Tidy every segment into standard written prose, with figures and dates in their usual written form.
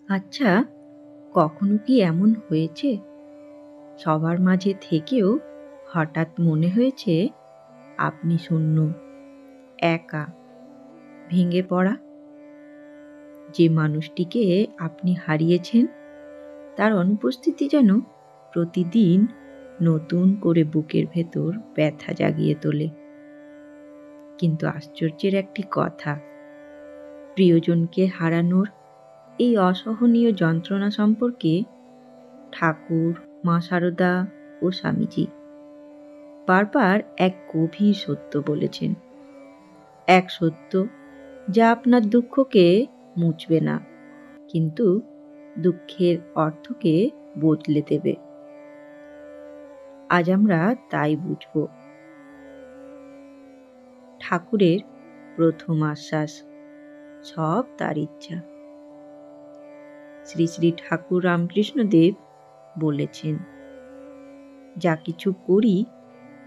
আচ্ছা, কখনো কি এমন হয়েছে সবার মাঝে থেকেও হঠাৎ মনে হয়েছে আপনি শূন্য, একা, ভেঙে পড়া? যে মানুষটিকে আপনি হারিয়েছেন তার অনুপস্থিতি যেন প্রতিদিন নতুন করে বুকের ভেতর ব্যথা জাগিয়ে তোলে। কিন্তু আশ্চর্যের একটি কথা, প্রিয়জনকে হারানোর এই অসহনীয় যন্ত্রণা সম্পর্কে ঠাকুর, মা শারদা ও স্বামীজি বারবার এক গভীর সত্য বলেছেন। এক সত্য যা আপনার দুঃখকে মুছবে না, কিন্তু দুঃখের অর্থকে বদলে দেবে। আজ আমরা তাই বুঝব। ঠাকুরের প্রথম আশ্বাস, সব তার ইচ্ছা। শ্রী শ্রী ঠাকুর রামকৃষ্ণদেব বলেছেন, যা কিছু করি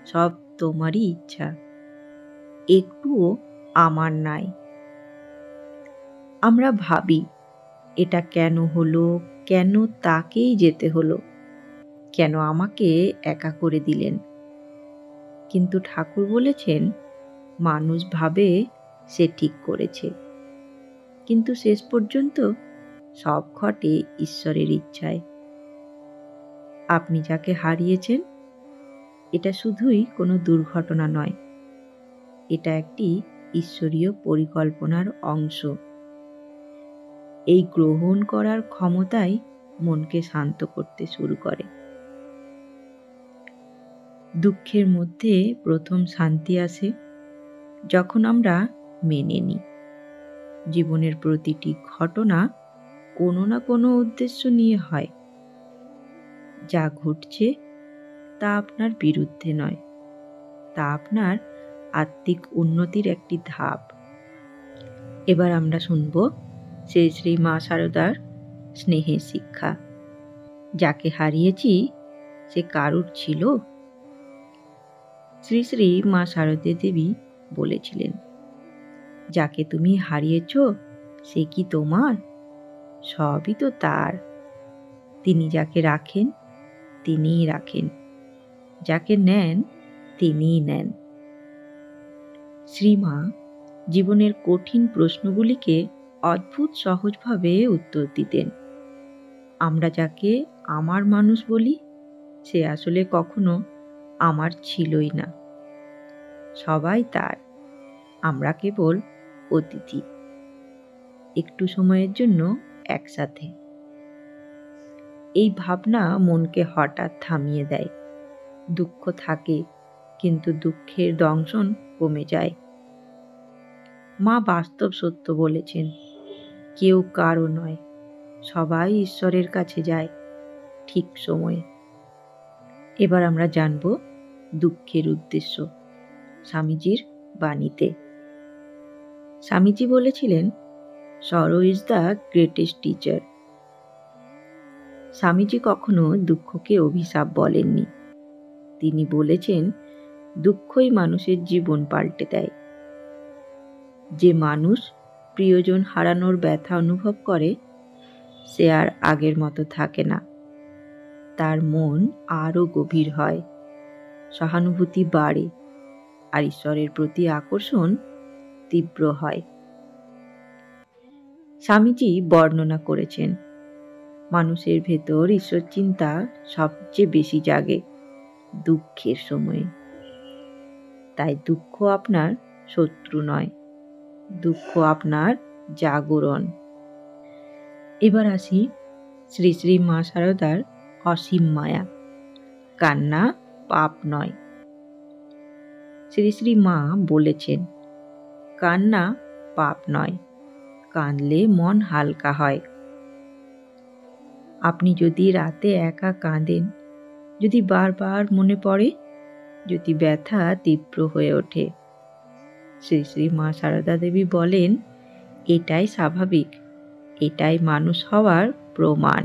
সব তোমারই ইচ্ছা, একটুও আমার নাই। আমরা ভাবি এটা কেন হলো, কেন তাকেই যেতে হলো, কেন আমাকে একা করে দিলেন। কিন্তু ঠাকুর বলেছেন, মানুষ ভাবে সে ঠিক করেছে, কিন্তু শেষ পর্যন্ত সব ঘটে ঈশ্বরের ইচ্ছায়। আপনি যাকে হারিয়েছেন এটা শুধুই কোনো দুর্ঘটনা নয়, এটা একটি ঈশ্বরীয় পরিকল্পনার অংশ। এই গ্রহণ করার ক্ষমতাই মনকে শান্ত করতে শুরু করে। দুঃখের মধ্যে প্রথম শান্তি আসে যখন আমরা মেনে নিই জীবনের প্রতিটি ঘটনা কোনো না কোনো উদ্দেশ্য নিয়ে হয়। যা ঘটছে তা আপনার বিরুদ্ধে নয়, তা আপনার আত্মিক উন্নতির একটি ধাপ। এবার আমরা শুনব শ্রী শ্রী মা শারদার স্নেহের শিক্ষা। যাকে হারিয়েছি সে কারুর ছিল? শ্রী শ্রী মা শারদা দেবী বলেছিলেন, যাকে তুমি হারিয়েছ সে কি তোমার? সবই তো তার। তিনি যাকে রাখেন তিনিই রাখেন, যাকে নেন তিনিই নেন। শ্রীমা জীবনের কঠিন প্রশ্নগুলিকে অদ্ভুত সহজভাবে উত্তর দিতেন। আমরা যাকে আমার মানুষ বলি সে আসলে কখনো আমার ছিলই না। সবাই তার, আমরা কেবল অতিথি, একটু সময়ের জন্য একসাথে। এই ভাবনা মনকে হঠাৎ থামিয়ে দেয়। দুঃখ থাকে, কিন্তু দুঃখের দংশন কমে যায়। মা বাস্তব সত্য বলেছেন, কেউ কারো নয়, সবাই ঈশ্বরের কাছে যায় ঠিক সময়ে। এবার আমরা জানব দুঃখের উদ্দেশ্য স্বামীজির বাণীতে। স্বামীজি বলেছিলেন, সরো is the greatest teacher. Swamiji কখনো দুঃখকে অভিশাপ বলেননি। তিনি বলেছেন, দুঃখই মানুষের জীবন পাল্টে দেয়। যে মানুষ প্রিয়জন হারানোর ব্যথা অনুভব করে সে আর আগের মতো থাকে না। তার মন আরো গভীর হয়, সহানুভূতি বাড়ে, আর ঈশ্বরের প্রতি আকর্ষণ তীব্র হয়। স্বামীজি বর্ণনা করেছেন, মানুষের ভেতর ঈশ্বর চিন্তা সবচেয়ে বেশি জাগে দুঃখের সময়ে। তাই দুঃখ আপনার শত্রু নয়, দুঃখ আপনার জাগরণ। এবার আসি শ্রী শ্রী মা শারদার অসীম মায়া। কান্না পাপ নয়। শ্রী শ্রী মা বলেছেন, কান্না পাপ নয়, কাঁদলে মন হালকা হয়। আপনি যদি রাতে একা কাঁদেন, যদি বারবার মনে পড়ে, যদি ব্যথা তীব্র হয়ে ওঠে, শ্রী শ্রী মা শারদা দেবী বলেন, এটাই স্বাভাবিক, এটাই মানুষ হওয়ার প্রমাণ।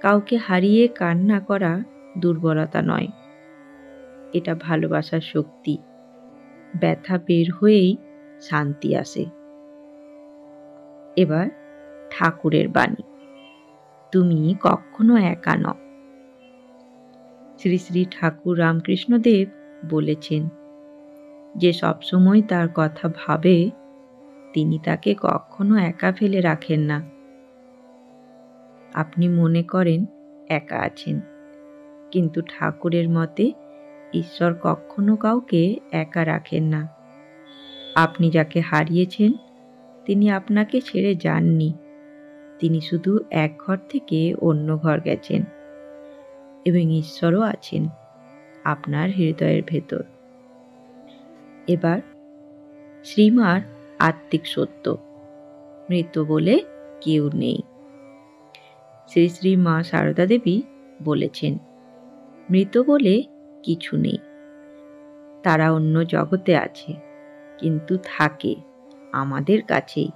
কাউকে হারিয়ে কান্না করা দুর্বলতা নয়, এটা ভালোবাসার শক্তি। ব্যথা বের হয়েই শান্তি আসে। এবার ঠাকুরের বাণী। তুমি কখনো একা নও। শ্রী শ্রী ঠাকুর রামকৃষ্ণদেব বলেছেন, যে সবসময় তার কথা ভাবে তিনি তাকে কখনো একা ফেলে রাখেন না। আপনি মনে করেন একা আছেন, কিন্তু ঠাকুরের মতে ঈশ্বর কখনো কাউকে একা রাখেন না। আপনি যাকে হারিয়েছেন তিনি আপনাকে ছেড়ে যাননি, তিনি শুধু এক ঘর থেকে অন্য ঘর গেছেন, এবং ঈশ্বরও আছেন আপনার হৃদয়ের ভেতর। এবার শ্রীমার আত্মিক সত্য, মৃত বলে কেউ নেই। শ্রী শ্রী মা সারদা দেবী বলেছেন, মৃত বলে কিছু নেই, তারা অন্য জগতে আছে, কিন্তু থাকে আমাদের কাছেই।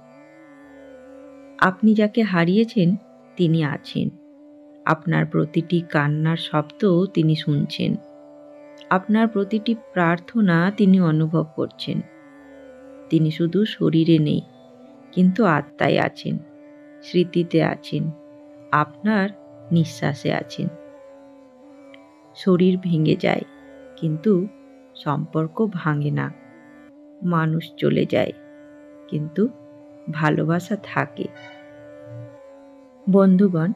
আপনি যাকে হারিয়েছেন তিনি আছেন, আপনার প্রতিটি কান্নার শব্দ তিনি শুনছেন, আপনার প্রতিটি প্রার্থনা তিনি অনুভব করছেন। তিনি শুধু শরীরে নেই, কিন্তু আত্মায় আছেন, স্মৃতিতে আছেন, আপনার নিঃশ্বাসে আছেন। শরীর ভেঙে যায়, কিন্তু সম্পর্ক ভাঙে না। মানুষ চলে যায়, কিন্তু ভালোবাসা থাকে। বন্ধুগণ,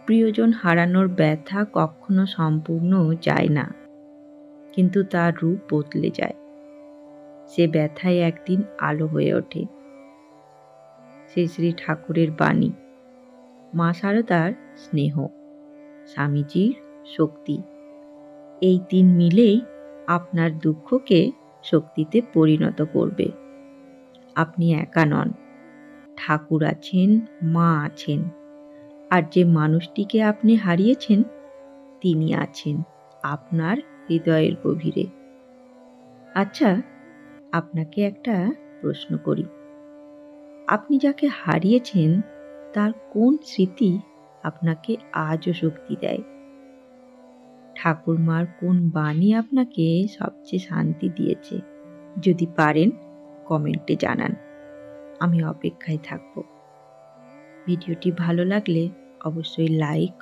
প্রিয়জন হারানোর ব্যথা কখনো সম্পূর্ণ যায় না, কিন্তু তার রূপ বদলে যায়। সে ব্যথায় একদিন আলো হয়ে ওঠে। শ্রী শ্রী ঠাকুরের বাণী, মা সারদার স্নেহ, স্বামীজির শক্তি, এই তিন মিলেই আপনার দুঃখকে শক্তিতে পরিণত করবে। আপনি একা নন, ঠাকুর আছেন, মা আছেন, আর যে মানুষটিকে আপনি হারিয়েছেন তিনি আছেন আপনার হৃদয়ের গভীরে। আচ্ছা, আপনাকে একটা প্রশ্ন করি, আপনি যাকে হারিয়েছেন তার কোন স্মৃতি আপনাকে আজও শক্তি দেয়? ঠাকুরমার কোন বাণী আপনাকে সবচেয়ে শান্তি দিয়েছে? যদি পারেন কমেন্টে জানান, আমি অপেক্ষায় থাকব। ভিডিওটি ভালো লাগলে অবশ্যই লাইক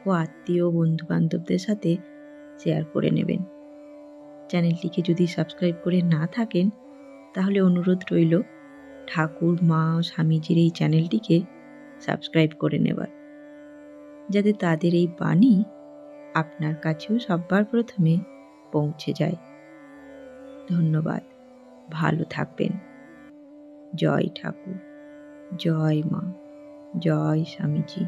ও আত্মীয় বন্ধু বান্ধবদের সাথে শেয়ার করে নেবেন। চ্যানেলটিকে যদি সাবস্ক্রাইব করে না থাকেন তাহলে অনুরোধ রইল ঠাকুর, মা ও স্বামীজির এই চ্যানেলটিকে সাবস্ক্রাইব করে নেবার, যাতে তাদের এই বাণী আপনার কাছেও সবার প্রথমে পৌঁছে যায়। ধন্যবাদ, ভালো থাকবেন। জয় ঠাকুর, জয় মা, জয় স্বামীজি।